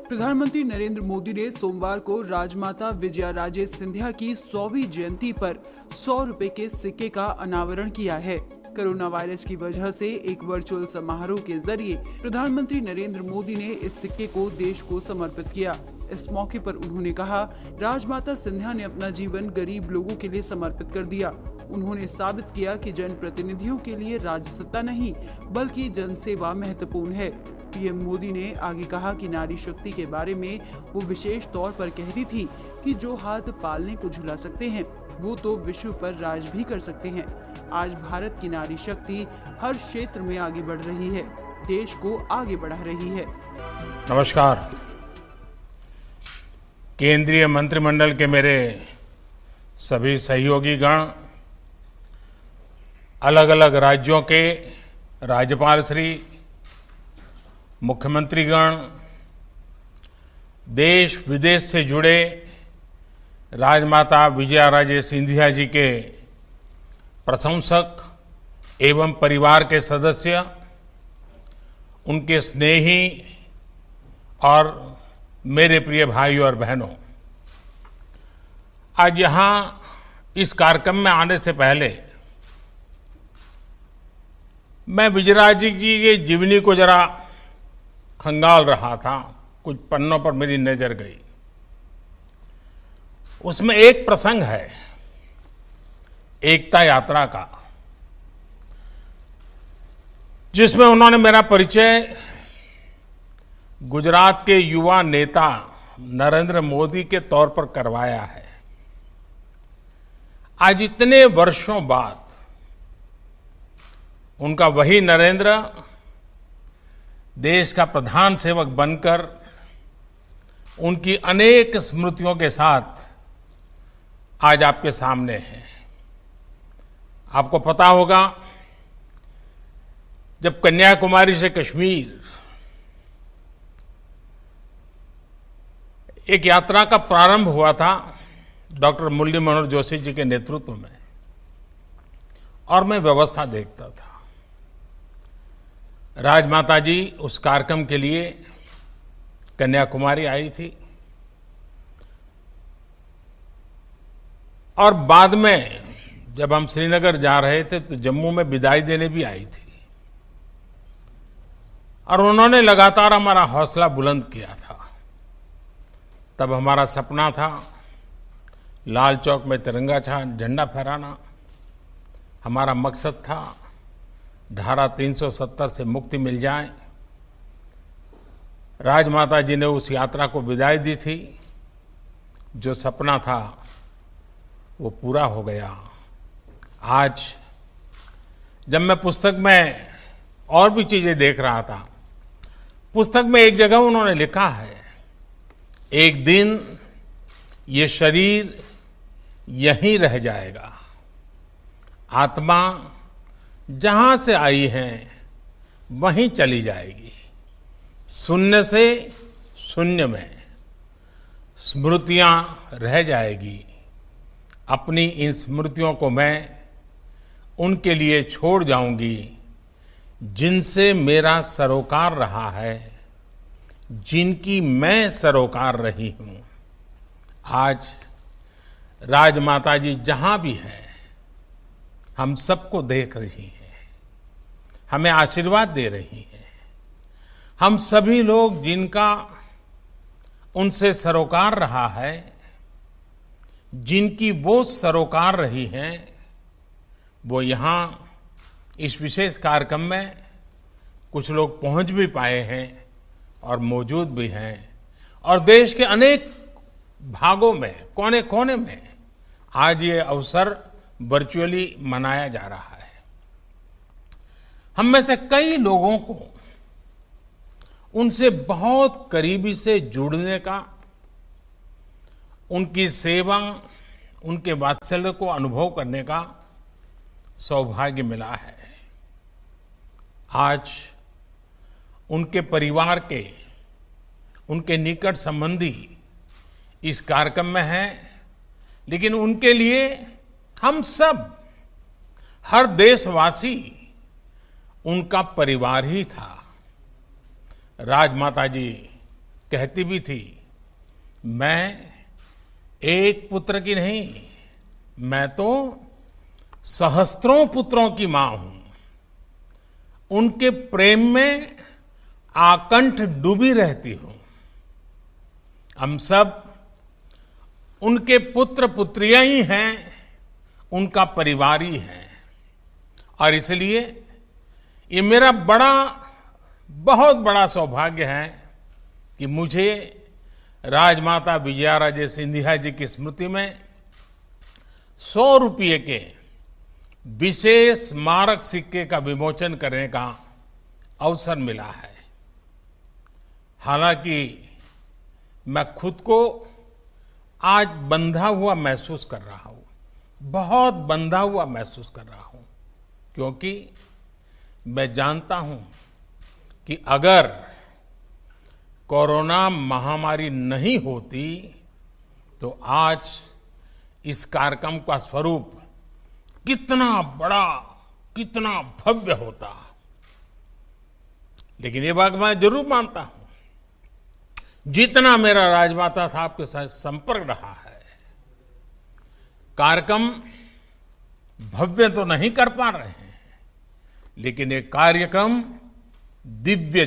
प्रधानमंत्री नरेंद्र मोदी ने सोमवार को राजमाता विजयाराजे सिंधिया की 100वीं जयंती पर 100 रुपए के सिक्के का अनावरण किया है। कोरोना वायरस की वजह से एक वर्चुअल समारोह के जरिए प्रधानमंत्री नरेंद्र मोदी ने इस सिक्के को देश को समर्पित किया। इस मौके पर उन्होंने कहा, राजमाता सिंधिया ने अपना जीवन गरीब लोगों के लिए समर्पित कर दिया। उन्होंने साबित किया कि जनप्रतिनिधियों के लिए राजसत्ता नहीं बल्कि जनसेवा महत्वपूर्ण है। पीएम मोदी ने आगे कहा कि नारी शक्ति के बारे में वो विशेष तौर पर कहती थी कि जो हाथ पालने को झुला सकते हैं वो तो विश्व पर राज भी कर सकते हैं। आज भारत की नारी शक्ति हर क्षेत्र में आगे बढ़ रही है, देश को आगे बढ़ा रही है। नमस्कार। केंद्रीय मंत्रिमंडल के मेरे सभी सहयोगी गण, अलग अलग राज्यों के राज्यपाल श्री, मुख्यमंत्रीगण, देश विदेश से जुड़े राजमाता विजयाराजे सिंधिया जी के प्रशंसक एवं परिवार के सदस्य, उनके स्नेही और मेरे प्रिय भाइयों और बहनों, आज यहाँ इस कार्यक्रम में आने से पहले मैं विजयराजे जी के जीवनी को जरा खंगाल रहा था। कुछ पन्नों पर मेरी नजर गई। उसमें एक प्रसंग है एकता यात्रा का, जिसमें उन्होंने मेरा परिचय गुजरात के युवा नेता नरेंद्र मोदी के तौर पर करवाया है। आज इतने वर्षों बाद उनका वही नरेंद्र देश का प्रधान सेवक बनकर उनकी अनेक स्मृतियों के साथ आज आपके सामने है। आपको पता होगा, जब कन्याकुमारी से कश्मीर एक यात्रा का प्रारंभ हुआ था डॉक्टर मुरली मनोहर जोशी जी के नेतृत्व में, और मैं व्यवस्था देखता था। राजमाता जी उस कार्यक्रम के लिए कन्याकुमारी आई थी और बाद में जब हम श्रीनगर जा रहे थे तो जम्मू में विदाई देने भी आई थी, और उन्होंने लगातार हमारा हौसला बुलंद किया था। तब हमारा सपना था लाल चौक में तिरंगा झंडा फहराना। हमारा मकसद था धारा 370 से मुक्ति मिल जाए। राजमाता जी ने उस यात्रा को विदाई दी थी। जो सपना था वो पूरा हो गया। आज जब मैं पुस्तक में और भी चीजें देख रहा था, पुस्तक में एक जगह उन्होंने लिखा है, एक दिन ये शरीर यहीं रह जाएगा, आत्मा जहां से आई है वहीं चली जाएगी। शून्य से शून्य में स्मृतियां रह जाएगी। अपनी इन स्मृतियों को मैं उनके लिए छोड़ जाऊंगी जिनसे मेरा सरोकार रहा है, जिनकी मैं सरोकार रही हूं। आज राजमाता जी जहां भी हैं, हम सबको देख रही हैं, हमें आशीर्वाद दे रही हैं। हम सभी लोग जिनका उनसे सरोकार रहा है, जिनकी वो सरोकार रही हैं, वो यहाँ इस विशेष कार्यक्रम में कुछ लोग पहुंच भी पाए हैं और मौजूद भी हैं, और देश के अनेक भागों में, कोने कोने में आज ये अवसर वर्चुअली मनाया जा रहा है। हम में से कई लोगों को उनसे बहुत करीबी से जुड़ने का, उनकी सेवा, उनके वात्सल्य को अनुभव करने का सौभाग्य मिला है। आज उनके परिवार के, उनके निकट संबंधी इस कार्यक्रम में हैं, लेकिन उनके लिए हम सब, हर देशवासी उनका परिवार ही था। राजमाता जी कहती भी थी, मैं एक पुत्र की नहीं, मैं तो सहस्त्रों पुत्रों की मां हूं। उनके प्रेम में आकंठ डूबी रहती हूं। हम सब उनके पुत्र पुत्रियां ही हैं, उनका परिवार ही है। और इसलिए ये मेरा बहुत बड़ा सौभाग्य है कि मुझे राजमाता विजयाराजे सिंधिया जी की स्मृति में 100 रुपये के विशेष स्मारक सिक्के का विमोचन करने का अवसर मिला है। हालांकि मैं खुद को आज बंधा हुआ महसूस कर रहा हूं, बहुत बंधा हुआ महसूस कर रहा हूं, क्योंकि मैं जानता हूं कि अगर कोरोना महामारी नहीं होती तो आज इस कार्यक्रम का स्वरूप कितना बड़ा, कितना भव्य होता। लेकिन ये बात मैं जरूर मानता हूं, जितना मेरा राजमाता साहब के साथ संपर्क रहा है, कार्यक्रम भव्य तो नहीं कर पा रहे हैं, लेकिन ये कार्यक्रम दिव्य